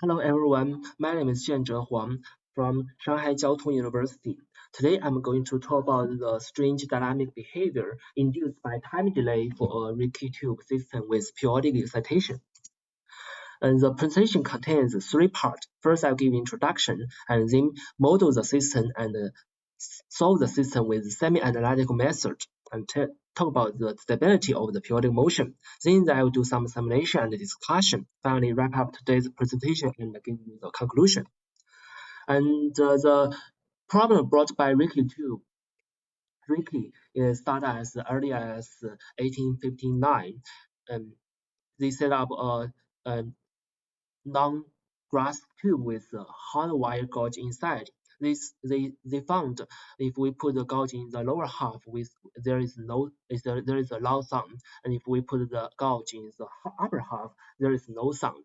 Hello everyone, my name is Jianzhe Huang from Shanghai Jiaotong University. Today I'm going to talk about the strange dynamic behavior induced by time delay for a Ricci tube system with periodic excitation. And the presentation contains three parts. First, I'll give introduction and then model the system and solve the system with semi-analytical method and talk about the stability of the periodic motion. Then I will do some simulation and discussion. Finally, wrap up today's presentation and give you the conclusion. And the problem brought by Ricci tube. Ricci is started as early as 1859. They set up a non-glass tube with a hard wire gauge inside. They found if we put the gauge in the lower half, there is a loud sound, and if we put the gauge in the upper half, there is no sound.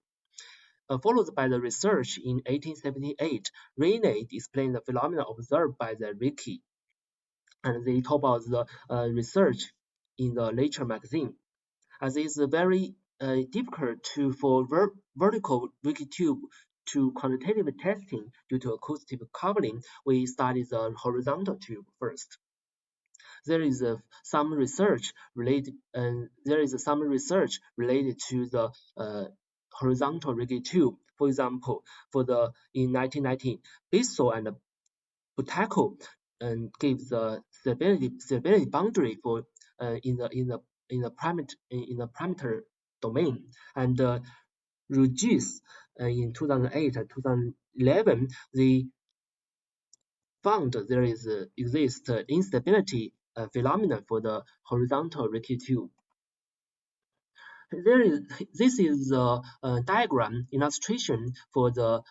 Followed by the research in 1878, Rayleigh explained the phenomena observed by the Ricci, and they talk about the research in the Nature magazine. As it's very difficult for vertical Ricci tube to quantitative testing due to acoustic coupling, we study the horizontal tube first. There is some research related to the horizontal Ricci tube. For example, in 1919, Bissell and Buteyko gave the stability boundary for in the parameter domain, and Ruggies in 2008 and 2011 they found there exists instability phenomenon for the horizontal Ricci tube. This is a diagram illustration for the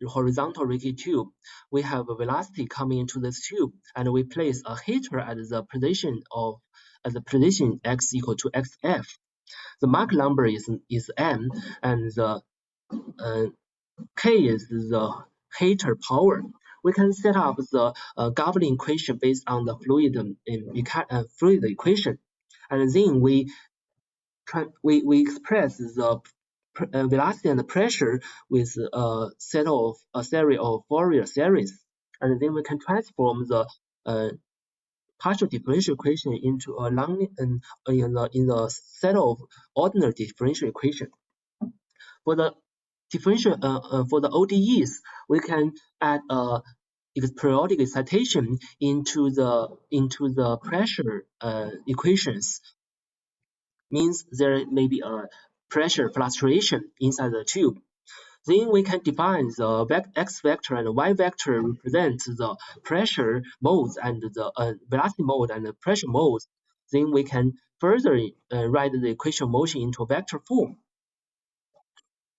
horizontal Ricci tube. We have a velocity coming into this tube, and we place a heater at the position x equal to xf. The Mach number is m, and the k is the heater power. We can set up the governing equation based on the fluid equation, and then we express the velocity and pressure with a series of Fourier series, and then we can transform the partial differential equation into a in the set of ordinary differential equation. For the ODEs, we can add periodic excitation into the pressure equations. Means there may be a pressure fluctuation inside the tube. Then we can define the x vector and y vector represent the pressure modes and the velocity mode and the pressure modes. Then we can further write the equation motion into vector form.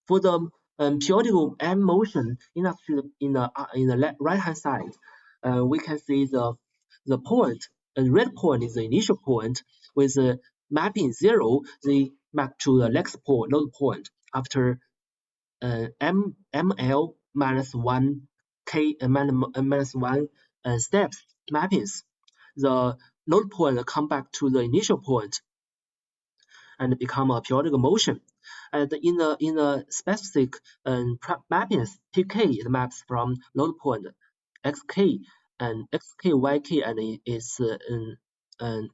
For the periodic M motion in the right hand side, we can see the point. The red point is the initial point with mapping 0. They map to the next point, node point after ml minus 1 k minus 1 steps mappings. The node point come back to the initial point and become a periodic motion. And in the specific mappings, pk it maps from node point xk and xk yk and its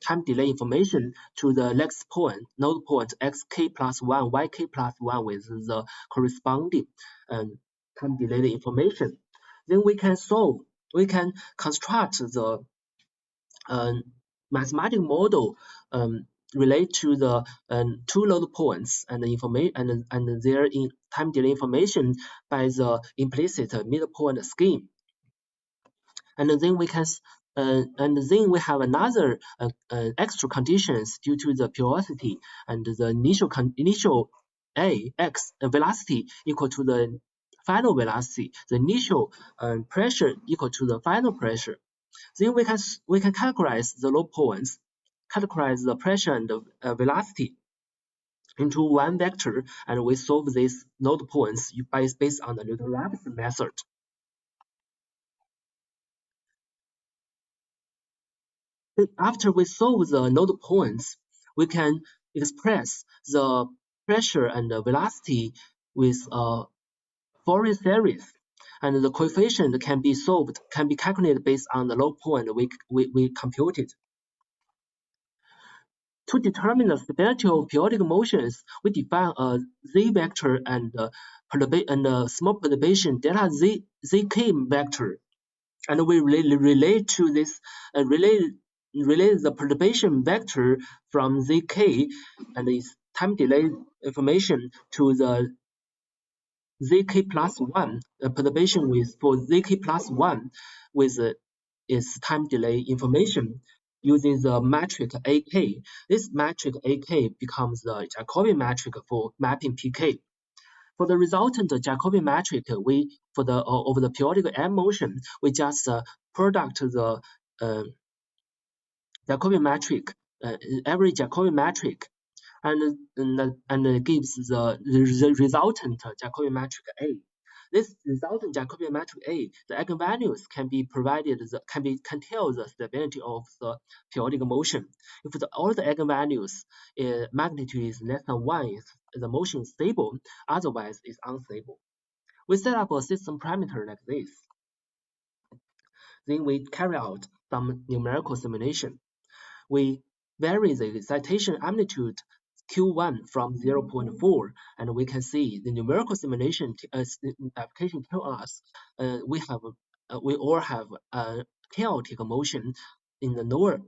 time delay information to the next point, node point xk plus 1 yk plus 1 with the corresponding time delay information. Then we can construct the mathematical model relate to the two node points and the information and their time delay information by the implicit midpoint scheme. And then we can we have another extra conditions due to the periodicity and the initial x velocity equal to the final velocity, the initial pressure equal to the final pressure. Then we can categorize the node points, categorize the pressure and the velocity into one vector, and we solve these node points based on the Newton-Raphson method. After we solve the node points, we can express the pressure and the velocity with a Fourier series, and the coefficient can be calculated based on the log point we computed. To determine the stability of periodic motions, we define a z vector and a small perturbation delta zk vector, and we relate to this relate the perturbation vector from zk and its time delay information to the zk plus 1 perturbation for zk plus 1 with its time delay information using the metric AK. This metric AK becomes the Jacobian metric for mapping PK. For the resultant Jacobian metric, over the periodic M motion, we just product the Jacobian metric, every Jacobian metric, and gives the resultant Jacobian metric A. This resultant Jacobian metric A, the eigenvalues can be provided, can tell the stability of the periodic motion. If all the eigenvalues magnitude is less than 1, the motion is stable, otherwise it's unstable. We set up a system parameter like this. Then we carry out some numerical simulation. We vary the excitation amplitude Q1 from 0.4, and we can see the numerical simulation application tell us we all have chaotic motion in the lower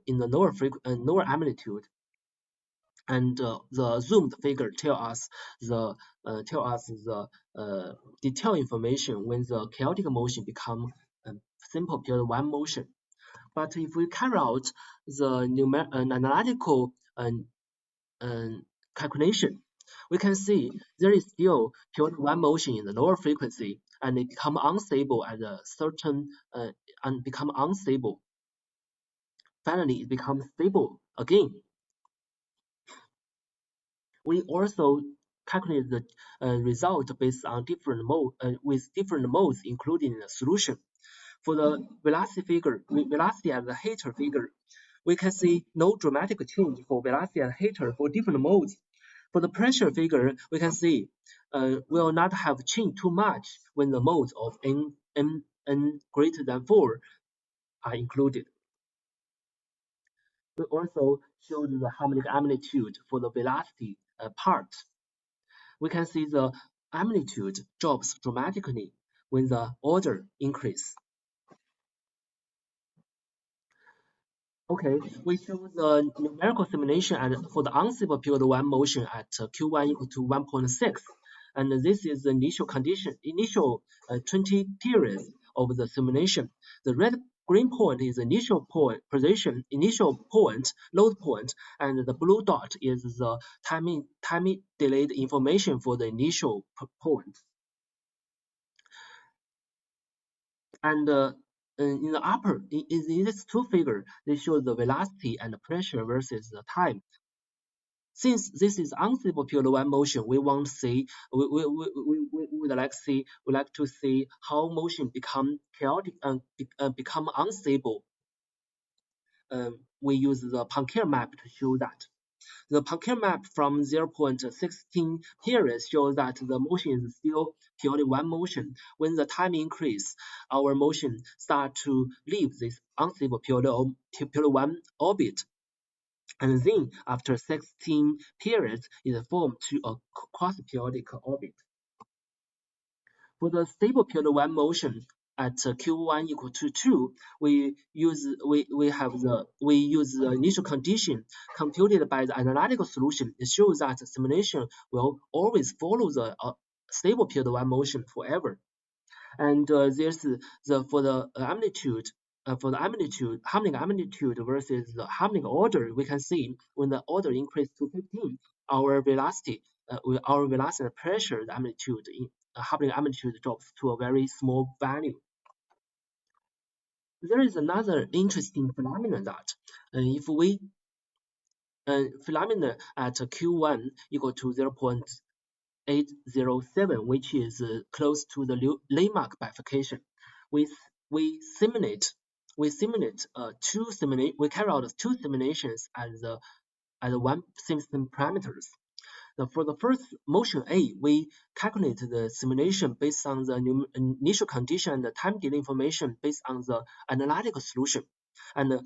amplitude, and the zoomed figure tell us the detailed information when the chaotic motion become simple period 1 motion. But if we carry out the analytical calculation, we can see there is still period 1 motion in the lower frequency, and it become unstable at a certain and become unstable. Finally, it becomes stable again. We also calculate the result based on different modes included in the solution. For the velocity at the hater figure, we can see no dramatic change for velocity at hater for different modes. For the pressure figure, we can see will not have changed too much when the modes of n greater than 4 are included. We also showed the harmonic amplitude for the velocity part. We can see the amplitude drops dramatically when the order increases. Okay, we show the numerical simulation for the unstable period 1 motion at Q1 equal to 1.6. And this is the initial 20 periods of the simulation. The green point is initial point position, load point, and the blue dot is the timing delayed information for the initial point. And in the upper, in these two figures, they show the velocity and the pressure versus the time. Since this is unstable period 1 motion, we want to see would like to see how motion become chaotic and become unstable. We use the Poincare map to show that. The Poincare map from 0.16 periods shows that the motion is still period 1 motion. When the time increase, our motion start to leave this unstable period 1 orbit. And then after 16 periods, it formed to a quasi-periodic orbit. For the stable period 1 motion at Q1 equal to 2, we use the initial condition computed by the analytical solution. It shows that the simulation will always follow the stable period 1 motion forever. And there's for the amplitude. For the harmonic amplitude versus the harmonic order, we can see when the order increases to 15, our velocity and pressure, the amplitude, harmonic amplitude drops to a very small value. There is another interesting phenomenon that if we phenomenon at Q1 equal to 0.807, which is close to the landmark bifurcation, we carry out two simulations as one system parameters. For the first motion A, we calculate the simulation based on the initial condition and the time delay information based on the analytical solution. And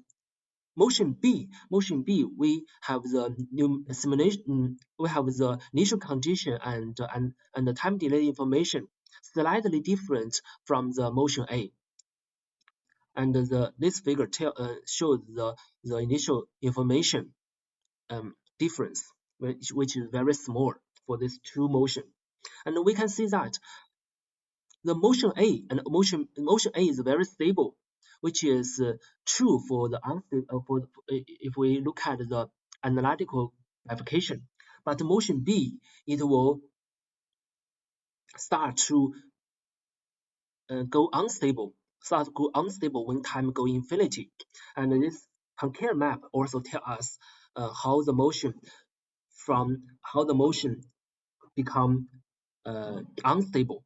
motion B, we have the new simulation. We have the initial condition and the time delay information slightly different from the motion A. And this figure shows the initial information difference, which is very small for these two motion. And we can see that the motion A and motion A is very stable, which is true for the unstable if we look at the analytical application. But motion B, it will start to go unstable when time go infinity. And this concave map also tell us how the motion become unstable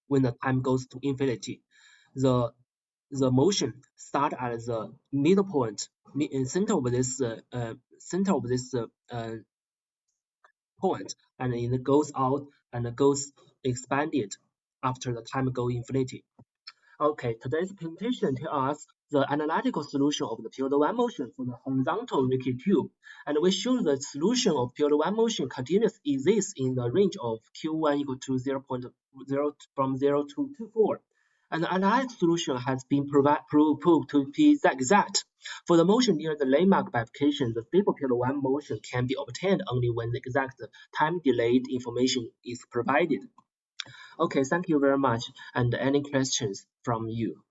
when the time goes to infinity. The motion start at the middle point, center of this point, and it goes out and goes expanded after the time go infinity. Okay, today's presentation tells us the analytical solution of the period 1 motion for the horizontal Ricky tube. And we show the solution of period 1 motion continuous exists in the range of Q1 equal to 0.0 from 0 to 24. And the analytical solution has been proved to be exact. For the motion near the landmark bifurcation, the stable period 1 motion can be obtained only when the exact time delayed information is provided. Okay, thank you very much. And any questions from you?